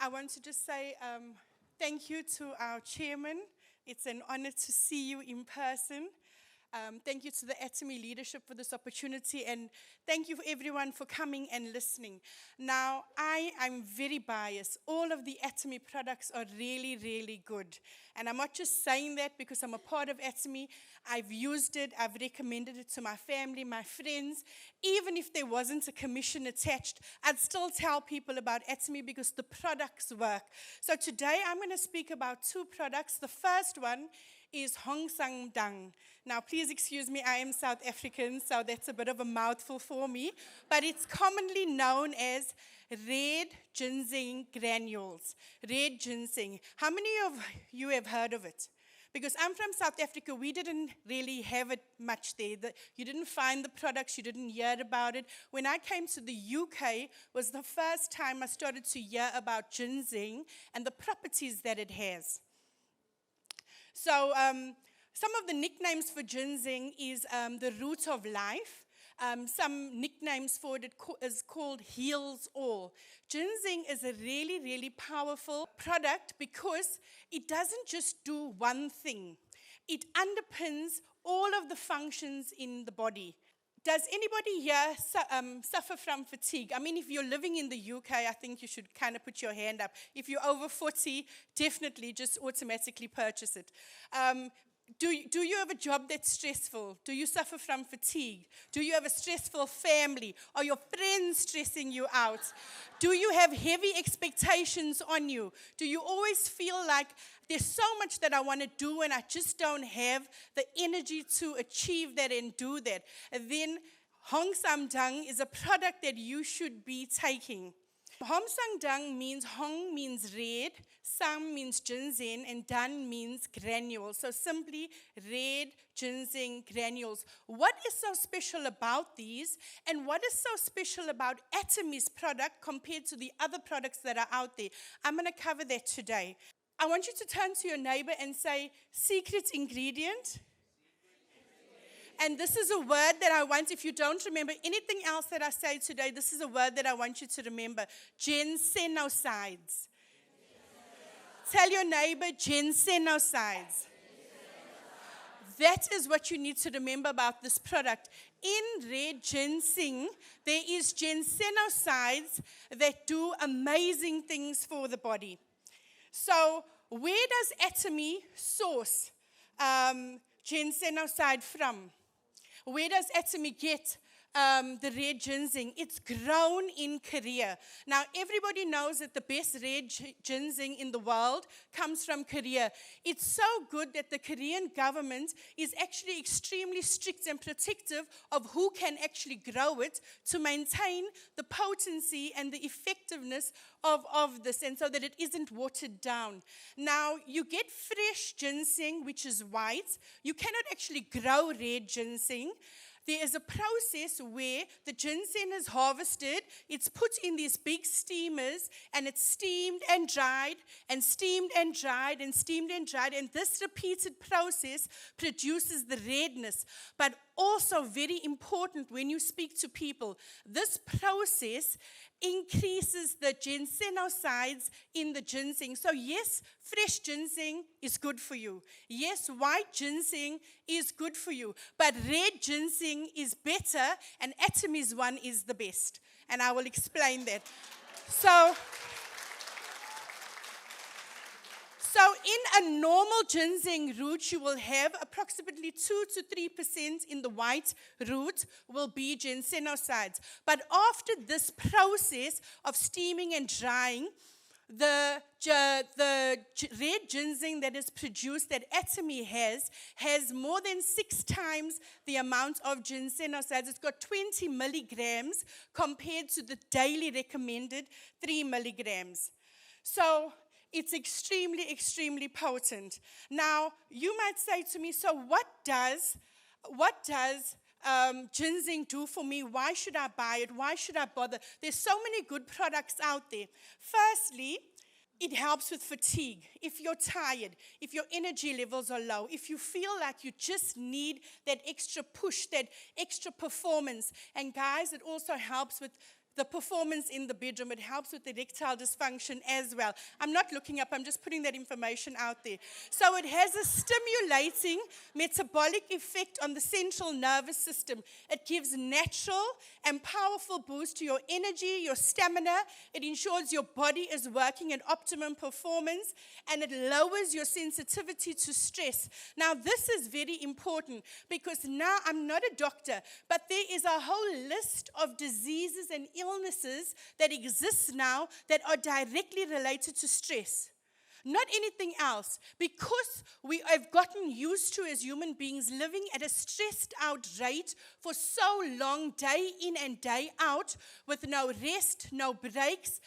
I want to just say thank you to our chairman. It's an honor to see you in person. Thank you to the Atomy leadership for this opportunity, and thank you everyone for coming and listening. Now, I'm very biased. All of the Atomy products are really, really good. And I'm not just saying that because I'm a part of Atomy. I've used it, I've recommended it to my family, my friends. Even if there wasn't a commission attached, I'd still tell people about Atomy because the products work. So today I'm going to speak about two products. The first one is Hongsamdan. Now, please excuse me, I am South African, so that's a bit of a mouthful for me, but it's commonly known as red ginseng granules. Red ginseng. How many of you have heard of it? Because I'm from South Africa, we didn't really have it much there. You didn't find the products, you didn't hear about it. When I came to the UK, was the first time I started to hear about ginseng and the properties that it has. So some of the nicknames for ginseng is the root of life. Some nicknames for it is called heals all. Ginseng is a really, really powerful product because it doesn't just do one thing. It underpins all of the functions in the body. Does anybody here suffer from fatigue? I mean, if you're living in the UK, I think you should kind of put your hand up. If you're over 40, definitely just automatically purchase it. Do you have a job that's stressful? Do you suffer from fatigue? Do you have a stressful family? Are your friends stressing you out? Do you have heavy expectations on you? Do you always feel like there's so much that I want to do and I just don't have the energy to achieve that and do that? Then Hongsamdan is a product that you should be taking. Hongsamdan means Hong means red, Sam means ginseng, and Dan means granules. So simply red ginseng granules. What is so special about these, and what is so special about Atomy's product compared to the other products that are out there? I'm going to cover that today. I want you to turn to your neighbor and say, secret ingredient. And this is a word that I want, if you don't remember anything else that I say today, this is a word that I want you to remember. Ginsenosides. Tell your neighbor, ginsenosides. That is what you need to remember about this product. In red ginseng, there is ginsenosides that do amazing things for the body. So where does Atomy source ginsenoside from? Where does Atomy get the red ginseng? It's grown in Korea. Now, everybody knows that the best red ginseng in the world comes from Korea. It's so good that the Korean government is actually extremely strict and protective of who can actually grow it to maintain the potency and the effectiveness of this, and so that it isn't watered down. Now, you get fresh ginseng, which is white. You cannot actually grow red ginseng. There is a process where the ginseng is harvested, it's put in these big steamers, and it's steamed and dried, and steamed and dried, and steamed and dried, and this repeated process produces the redness. But also very important when you speak to people, this process increases the ginsenosides in the ginseng. So yes, fresh ginseng is good for you. Yes, white ginseng is good for you. But red ginseng is better, and Atomy's one is the best. And I will explain that. So in a normal ginseng root, you will have approximately 2 to 3% in the white root will be ginsenosides. But after this process of steaming and drying, the red ginseng that is produced that Atomy has more than 6 times the amount of ginsenosides. It's got 20 milligrams compared to the daily recommended 3 milligrams. So it's extremely, extremely potent. Now, you might say to me, so what does ginseng do for me? Why should I buy it? Why should I bother? There's so many good products out there. Firstly, it helps with fatigue. If you're tired, if your energy levels are low, if you feel like you just need that extra push, that extra performance. And guys, it also helps with the performance in the bedroom. It helps with erectile dysfunction as well. I'm not looking up, I'm just putting that information out there. So it has a stimulating metabolic effect on the central nervous system. It gives natural and powerful boost to your energy, your stamina. It ensures your body is working at optimum performance, and it lowers your sensitivity to stress. Now, this is very important because now I'm not a doctor, but there is a whole list of diseases and illnesses that exist now that are directly related to stress. Not anything else, because we have gotten used to, as human beings, living at a stressed out rate for so long, day in and day out, with no rest, no breaks.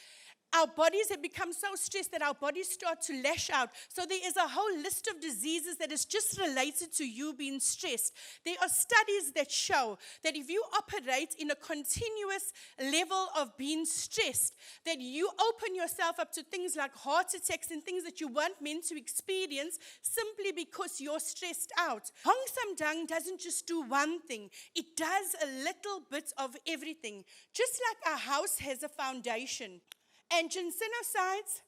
Our bodies have become so stressed that our bodies start to lash out. So there is a whole list of diseases that is just related to you being stressed. There are studies that show that if you operate in a continuous level of being stressed, that you open yourself up to things like heart attacks and things that you weren't meant to experience simply because you're stressed out. Hongsamdan doesn't just do one thing. It does a little bit of everything. Just like a house has a foundation. And ginsenosides,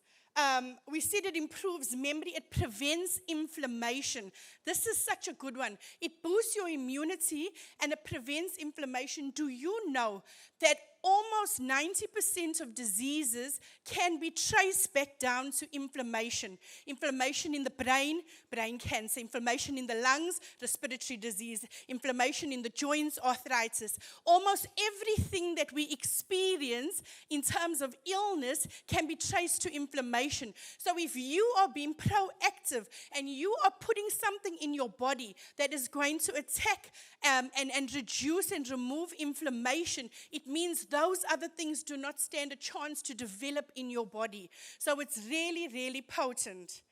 we said it improves memory. It prevents inflammation. This is such a good one. It boosts your immunity and it prevents inflammation. Do you know that almost 90% of diseases can be traced back down to inflammation? Inflammation in the brain, brain cancer. Inflammation in the lungs, respiratory disease. Inflammation in the joints, arthritis. Almost everything that we experience in terms of illness can be traced to inflammation. So if you are being proactive and you are putting something in your body that is going to attack and reduce and remove inflammation, it means those other things do not stand a chance to develop in your body. So it's really, really potent.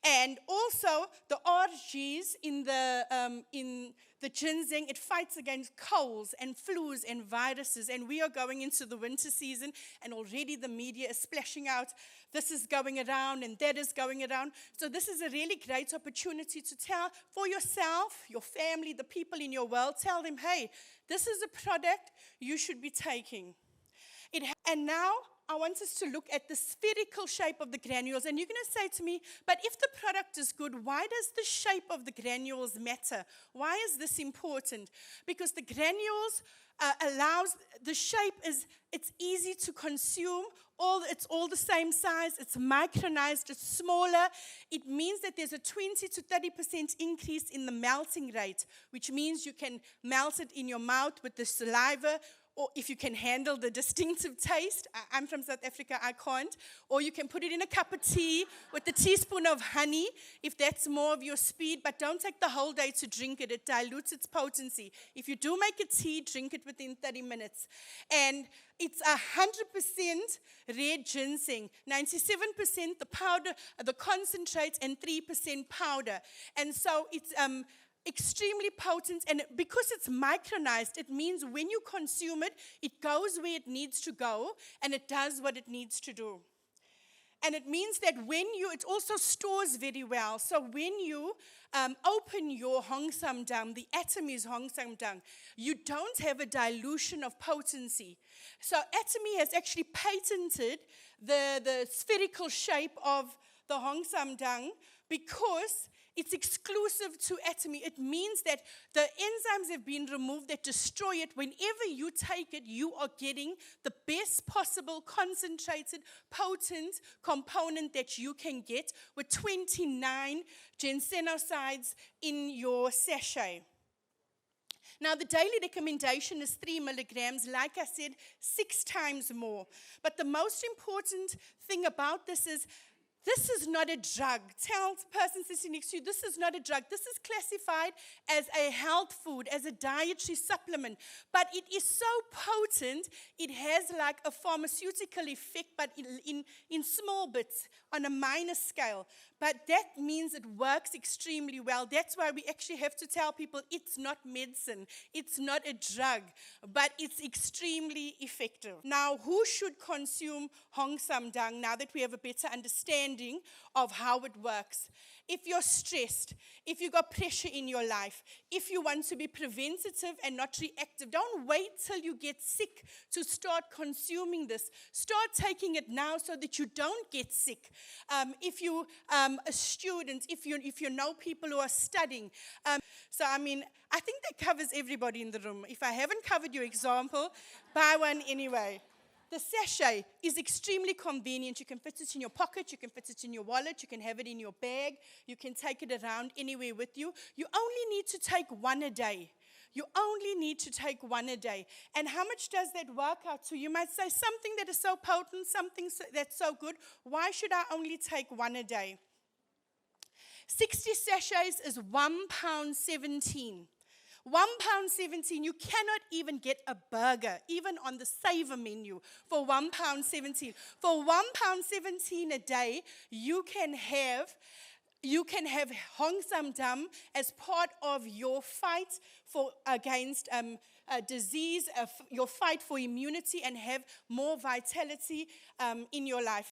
And also the RGs in the ginseng, it fights against colds and flus and viruses. And we are going into the winter season, and already the media is splashing out, this is going around and that is going around. So this is a really great opportunity to tell for yourself, your family, the people in your world, tell them, hey, this is a product you should be taking. And now I want us to look at the spherical shape of the granules. And you're going to say to me, but if the product is good, why does the shape of the granules matter? Why is this important? Because the granules allows, the shape is, it's easy to consume. It's all the same size. It's micronized. It's smaller. It means that there's a 20 to 30% increase in the melting rate, which means you can melt it in your mouth with the saliva, or if you can handle the distinctive taste. I'm from South Africa, I can't. Or you can put it in a cup of tea with a teaspoon of honey, if that's more of your speed. But don't take the whole day to drink it. It dilutes its potency. If you do make a tea, drink it within 30 minutes. And it's 100% red ginseng, 97% the powder, the concentrate, and 3% powder. And so it's extremely potent, and because it's micronized, it means when you consume it, it goes where it needs to go, and it does what it needs to do. And it means that it also stores very well. So when you open your Hongsamdan, the Atomy's Hongsamdan, you don't have a dilution of potency. So Atomy has actually patented the spherical shape of the Hongsamdan because it's exclusive to Atomy. It means that the enzymes have been removed that destroy it. Whenever you take it, you are getting the best possible concentrated, potent component that you can get with 29 ginsenosides in your sachet. Now, the daily recommendation is 3 milligrams, like I said, 6 times more. But the most important thing about this is not a drug. Tell the person sitting next to you, this is not a drug. This is classified as a health food, as a dietary supplement. But it is so potent, it has like a pharmaceutical effect, but in small bits, on a minor scale. But that means it works extremely well. That's why we actually have to tell people it's not medicine, it's not a drug, but it's extremely effective. Now, who should consume Hongsamdan now that we have a better understanding understanding of how it works. If you're stressed, if you got pressure in your life, if you want to be preventative and not reactive, don't wait till you get sick to start consuming this. Start taking it now so that you don't get sick. If you a student, if you know people who are studying. I think that covers everybody in the room. If I haven't covered your example, buy one anyway. The sachet is extremely convenient. You can fit it in your pocket, you can fit it in your wallet, you can have it in your bag, you can take it around anywhere with you. You only need to take one a day. You only need to take one a day. And how much does that work out to? You might say something that is so potent, something that's so good, why should I only take one a day? 60 sachets is £1.17. £1.17, you cannot even get a burger, even on the saver menu, for £1.17. For £1.17 a day, you can have Hongsamdan as part of your fight against disease, your fight for immunity, and have more vitality in your life.